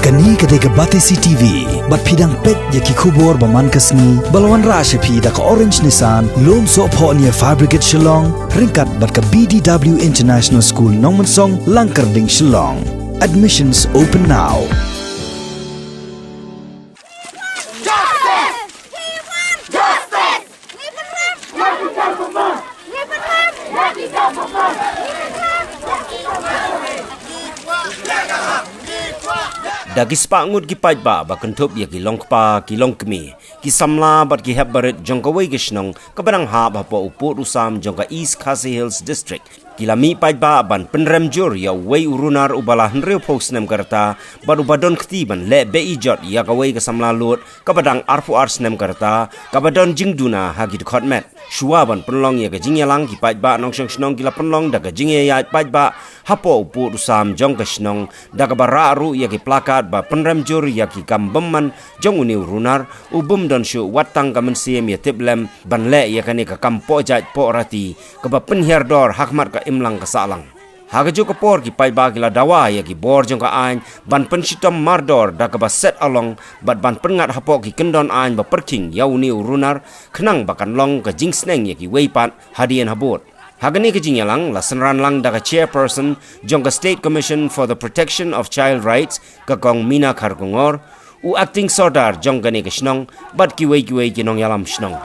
Kani kadega Batesi TV, bat pidang pet yaki kubor baman kasni, balawan rasha pi da ka orange nisan, lom so po niya Fabricate Shillong, ringkat bat ka BDW International School Nongmansong, Langkarding Shillong. Admissions open now. Dagi spangut ki Paidbah ba kentup ya ki longkpa ki longkmi ki Samla bat ki hebbaret jongka weigishnong kabadang ha ba po uput usam jongka East Khasi Hills District kilami Paidbah ban Pynrem jur ya wei Runar ubala henreu post nem karta baru badon ketiban le Be-Ijot ya ka wei ka Samla lut kabadang arfu ars nem karta kabadon jing Duna hagi Dkhotmet shua ban penlong ya ka jingyalang ki Paidbah nong shnong kila penlong da ka jingya ya Paidbah hapo uput usam jongka shnong da ka bararu ya ki plakat ba Pynrem jur ya ki kambeman jong uniu Runar ubum don shu watang ka mensiem ya tiblem ban le ya kani ka kampo jat po rati ka ba penhiardor hakmat ka imlang ka salang hagajo ka por ki Paidbah kila dawa ya ki bor jong ka ain ban penshitam mardor da ka ba set along bat ban pengat hapo ki kendon ain ba perking ya uniu Runar khnang bakan long ka jingsneng ya ki weipat hadian habot Hagani kejingyalang lasenran lang daga chairperson jongka State Commission for the Protection of Child Rights kakong Mina Kharkungor u acting sordar jongka ni keshnong bat kiwei kinong yalam shnong.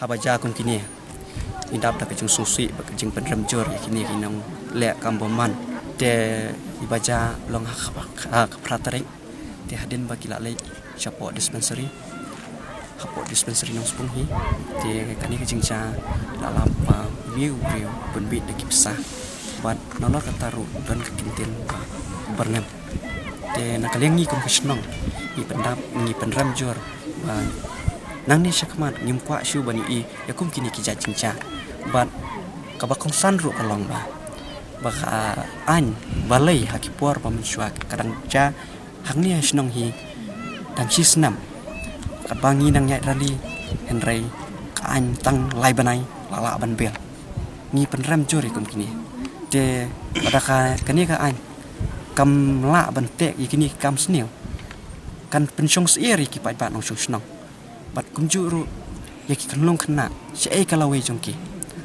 Habaja kun kini indap da kejung susi ba kejung Pynrem jur kini kinong le kamboman te ibaja long ha pratering te hadin ba kila le chapo dispensary hapo dispensary nong spunghi te kani kejung cha dalam pa view penbit de kipsa bat nolor kataru dan kekintin bernem te nakaleng ni kun kisnong ni pendap ni Pynrem jur ba nang ni syakmat ngim kwa shu bani I yakum kini kija cingca bat kabakong sanru kalong ba baka an balai hakipor pamensyua kadang ca hangni hasnong hi dan sisnam kabangi nang nyai rali henrei ka an tang lai banai lala ban bel ni Pynrem juri kum kini te padaka kani ka an kam la ban tek kini kam snil kan pensyong sieri ki Paidbah nong snong bat kunjuru yaki kanlong kena syai kalawe jongki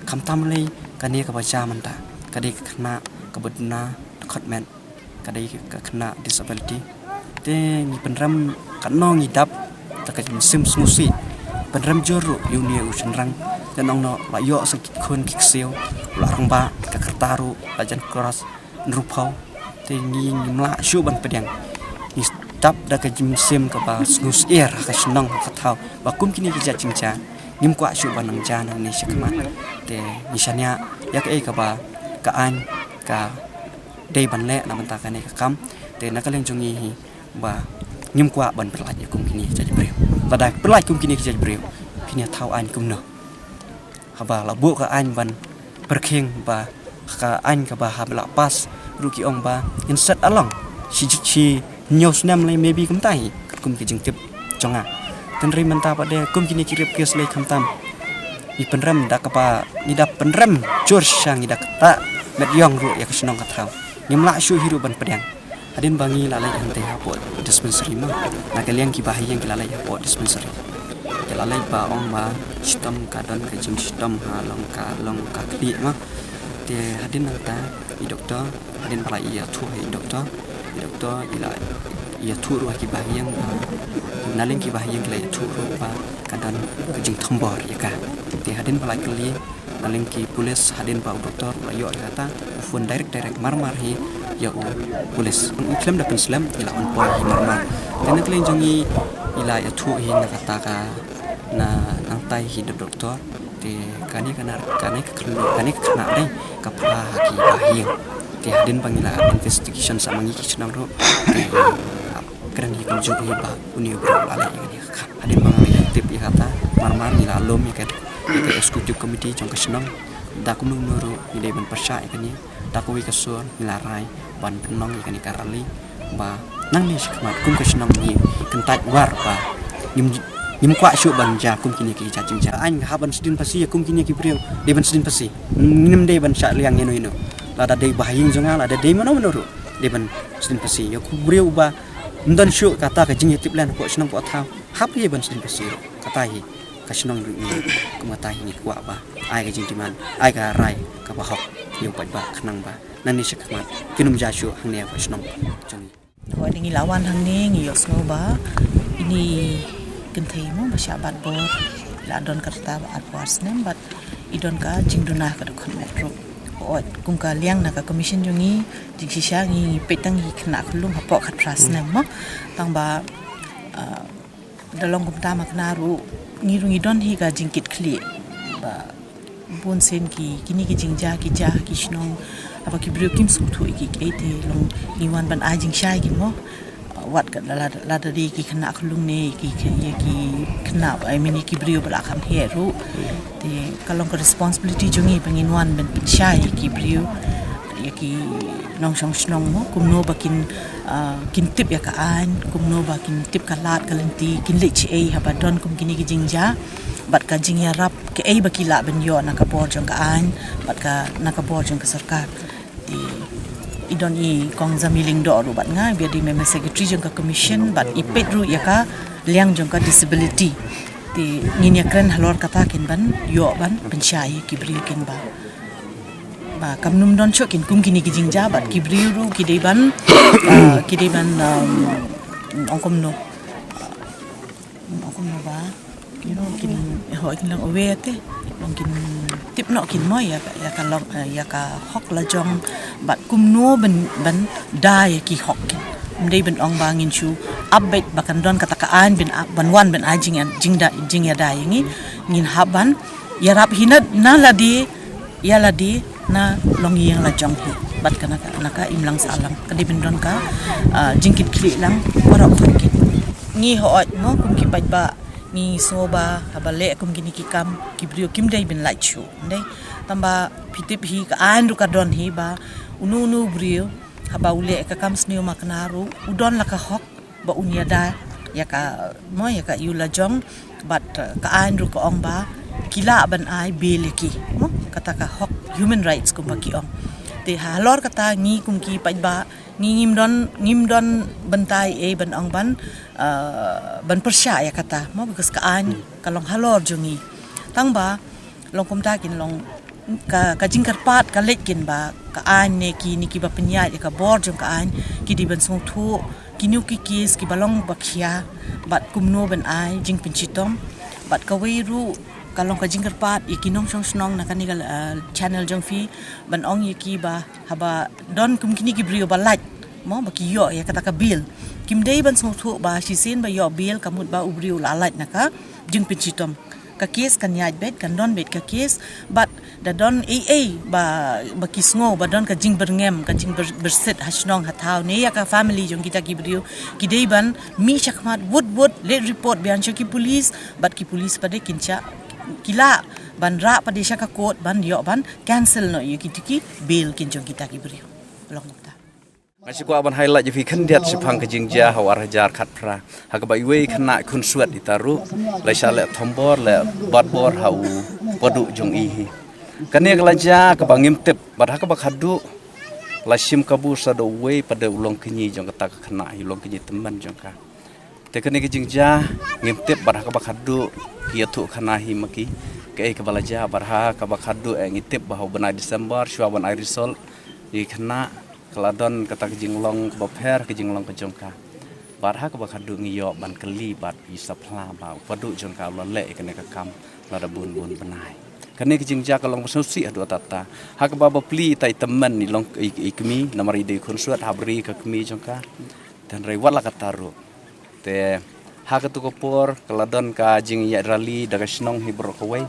kam tamlei kani ka baca manta kadi kena kabudna Dkhotmet kadi kena disability te ni Pynrem kanong idap takat sim smusi Pynrem juru yunia usenrang dan ong no layo sakit kun kiksio larang ba ka kertaru lajan keras nrupau te ngi mla syuban pedang ni tap da ka jim sim ka ba snus air ka snong ka thau ba kum kini ki ja jing cha nim kwa shu ba nang ja nang ni shakmat te ni shanya yak e ka ba ka an ka dei ban le na ban ta ka ne ka kam te na ka leng jungi hi ba nim kwa ban pelaj kum kini ja jibril ba da pelaj kum kini ja jibril kini thau an kum no ha ba la bu ka an ban perkheng ba ka an ka ba ha la pas ruki ong ba insert along chi nyos nam le maybe kum tai kum ki jing tip chonga ten ri menta pa de kum kini kirip kes le kham tam ni Pynrem da ka pa ni da Pynrem jor sang ni da ta met yong ru ya kusnong ka thau nim la shu hiru ban pedang adin bangi la la hante ha po dispensary ma na kalian ki bahi yang la ya po dispensary la la ba ong ba stom ka don ka jing stom ha long ka kdi ma te adin ta i doktor adin pala iya thu i doktor ila ia thu ru ki bahi yang naling ki bahi yang la thu ru ba kadang kejing thambor ya ka te hadin balai kali naling ki polis hadin ba doktor la yo kata phone direct marmar hi ya u polis klaim da penslam ila on point hi marmar tena klaim jongi ila ya thu hi na kata ka na nang tai hi doktor te kani ka kena dai ka pra ki bahi te hadin bangila investigation sa mangi ki chnang ro kran hi kun ju hi ba uni bro la la ni ka hadin bangila tip ya kata marmar ni la lom ya ka executive committee jong kasnong da kum nuru ni dai ban persya ikani da ko wi kasur ni la rai ban penong ikani karali ba nang ni sikmat kum kasnong ni kentat war ba nim kwa shu ban ja kum kini ki ja jing ja an ha ban sidin pasi kum kini ki priu dai ban sidin pasi nim dai ban sya liang ino la da dai bahing jonga la da dai mano menuru dai ban sidin pasi ya ku priu ba ndan shu kata ka jing tip lan ko snong ko thau hap ye ban sidin pasi kata hi kasnong ru ni kumata hi ni kwa ba ai ka jing timan ai ka rai ka ba hok yo Paidbah khnang ba nan ni shakmat kinum ja shu hang ne kasnong jong ho ni lawan hang ni ngi yo sno ba ini kenthei mo ba syabat bor la don karta ba atwas nem bat idon ka jing Duna ka Dkhotmet ro ot kum ka liang na ka commission jungi jing shisha ngi petang hi khna khulung ha po khat pras nem mo tang ba dalong kum ta mak na ru ni rungi don hi ga jingkit khli ba bun sen ki kini ki jingja ki ja ki shnong apa ki bru kim su thu ki ete long ni wan ban a jing shai ki mo wat ka la da ri ki khna khulung ne ki khna I mean ki bru bala kham he ru te kalong ka responsibility jungi bangin wan ban shai ki bru ya ki nong shong shnong mo kum no bakin kin tip ya ka an kum no bakin tip ka lat kalanti kin le chi ai ha ba don kum kini ki jingja bat ka jing ya rap ke ai bakila ben yo na ka bor jong ka an bat ka na ka bor jong ka sarkar di idon i kong zamiling do ru bat nga biar di member secretary jong ka commission bat i pet ru ya ka liang jong ka disability di ngin ya kren halor kata kin ban yo ban pensyai ki bri kin ba ba kamnum don chok kin kum kini ki jingja bat ki bri ru ki deban ongkom no ba kin ho kin lang owe te long kin tip no kin mo ya ka long ya ka hok la jong bat kum no ban da ya ki hok kin mdei ben ong bangin chu update bakan don kata ka an ben ban wan ben ajing ya da yangi ngin haban ya rap hina na ladi ya ladi na long yang la jong hi bat kana naka imlang salam kadi ben don ka jingkit kli lang warok khokit ngi ho no kum ki Paidbah ni soba habale kum kini ki kam ki brio kim dai bin lai chu dai tamba pitip hi ka an ru ka don hi ba unu brio haba ule ka kam sneu maknaru udon la ka hok ba unya da ya ka mo ya ka yula jong bat ka an ru ka ong ba kila ban ai beleki mo kata ka hok human rights kum ki ong te halor kata ngi kum ki Paidbah ngim don bentai ban ong ban persya ya kata mo bagus ka an kalong halor jungi tang ba long kum ta kin long ka jingkar pat ka lekin ba ka an ne ki ni ki ba penya ya ka bor jung ka an ki di ban song thu ki nu ki kis ki balong bakhia bat kum no ban ai jing pin chitom bat ka wei ru kalong ka jingkar pat ikinong song snong na kanigal channel jong fi ban ong yiki ba haba don kum kini ki brio ba laj mo baki yo ya kata ka bil kim dei ban song thu ba shi sin ba yo bil kamut ba ubriu la lat naka jing pichitom ka kes kan yaj bet kan don bet ka kes but da don ba kisngo ba don ka jing berngem ka jing berset hasnong hatau ne ya ka family jong kita kibriu kidei ban mi chakmat wood let report bian ki police but ki police pade kincha kila ban ra pade shaka court ban yo ban cancel no yu kitiki bail kin jong kita kibriu long ta Masih ku aban highlight jadi kandidat sepang kejingja hawar hajar kat pra. Hak baiwe kena kun suat ditaru. Lai sale tombor le badbor hau padu jong ihi. Kania kelaja ke bangim tip bad hak bakhadu. Lai sim kabu sado we pada ulong kenyi jong kata kena ulong kenyi teman jong ka. Te kania kejingja ngim tip bad hak bakhadu kia tu kena hi maki. Ke kebalaja bad hak bakhadu ngitip bahau benai Desember syuaban air risol i kena Keladon kata kejinglong kebaper kejinglong kejongka. Barha kebakadu ngiyo ban keli bat isapla ba padu jongka lole kene kakam lada bun benai. Kene kejingja kalong susi adu tata. Hak baba pli tai temen ni long ikmi namari de kunsuat habri ke kemi jongka. Dan rewat la kataru. Te hak tu kopor keladon ka jing ya rali daga snong hibro kawai.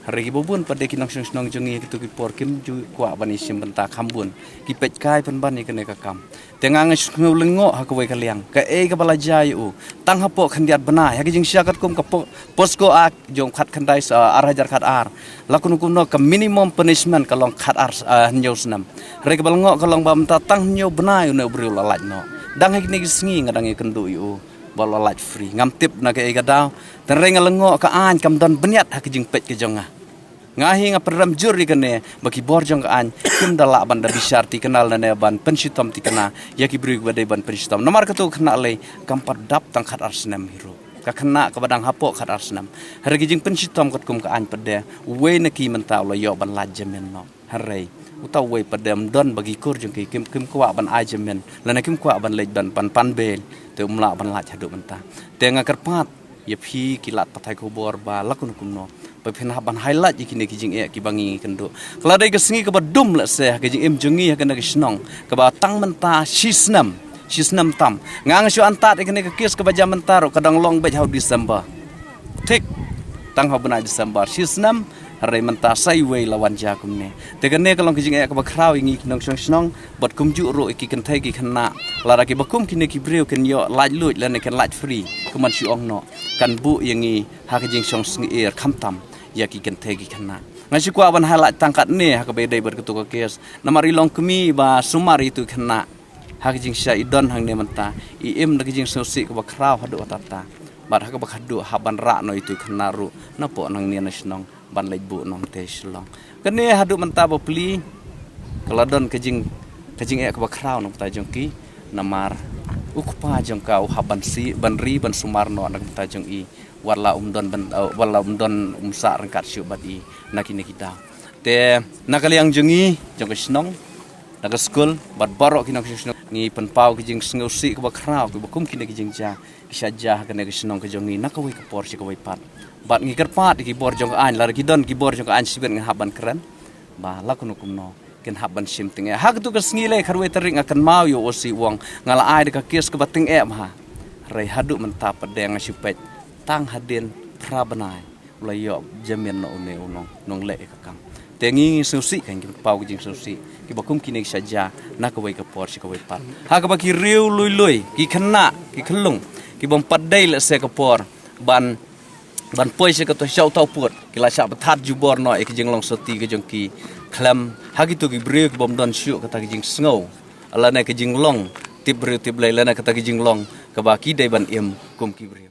Hari bubun pada kinong snong jongi kitu kipor kim ju kwa bani sim benta kambun kipet kai pen bani kene kakam tengang ngulengok hakwe kaliang ka ka balajai u tang hapo khandiat bana ya jing syakat kum ka posko ak jong khat khandai ar hajar khat ar lakun no ka minimum punishment kalong khat ar nyo snam hari balngok kalong bam ta tang nyo bana ne bril lalaj no dang hik ni sngi ngadang kendu u balo light free ngam tip na ka daw ten reng lengok ka an kam don beniat hak jing pet ke jonga ngahi nga Pynrem juri kene bagi borjong ka an kim dala ban da bisar ti kenal na ban pensitom ti kena yaki brig bade ban pensitom nomor katu kena le kampat dap tang khat arsnam hiro ka kena ka badang hapo khat arsnam hargi jing pensitom kat kum ka an pede we na ki menta lo yo ban lajemen no harai utaw we pedem don bagi kur jong ki kim kwa ban ajemen lana kim kwa ban lej ban pan bel te umla ban laj hadu menta te nga kerpat ye phi kilat patai ko bor ba lakun kumno pephen haban highlight ikine kijing ki bangi kendo kladai ke sengi ke badum la se kijing em jongi ha kena kisnong ke ba tang menta sisnam tam ngang syu antat ikine ke kis ke baja mentaro kadang long bej hau Desember tik tang hau bena Desember sisnam hari menta sai we lawan jakum ne te kene kalong kijing ke ba kraw ingi kinong snong bot kumju ro iki ken thai ki khana lara ki bakum kine ki breu ken yo laj luj la ne ken laj free kuman syu ong no kan bu yangi ha kijing song sngi er khamtam yaki kan tegi kana ngasi kwa ban halat tangkat ne hak bedai berketu ke kes namari long kemi ba sumari itu kana hak jing sya idon hang ne menta im dak jing sosi ke bakraw hadu tata bar hak bakhadu haban ra no itu kana ru napo nang ne nasionong ban lebu nong te slong kene hadu menta bo pli keladon ke jing ke bakraw nong ta jongki namar ukpa jongka haban si ban ri ban sumarno nak ta jong i wala umdon umsa rangkat syubat i nakini kita te nakaliang jengi jong kesnong nak school bat barok kinang kesnong ni penpau kijing sngosi ke bakraw ke bakum kini kijing ja kisajah kene kesnong ke jongi nakawi ke por si ke pat bat ngi kerpat ki bor jong an lar kidon ki bor jong an sibet ngahaban keren ba lakun kumno ken haban sim ting hak tu ke sngi kharwe tering akan mau yo osi wong ngala ai de ka kis ke bating ha rei hadu mentap pedeng sipet tang hadin prabanai layo jamin no ne unong nong le kakang tengi susi kan ki pau jing susi ki bakum kini saja na ka wei ka por si ka wei pat ha ka baki riu lui ki khna ki khlung ki bom padai le se ka por ban poi se ka to shau tau put ki la sha bathat jubor no ek jing long soti ke jong ki khlam ha ki tu ki breu ki bom don shu ka ta ki jing sngo ala na ki jing long tip breu tip lai la na ka ta ki jing long ka baki dai ban im kum ki breu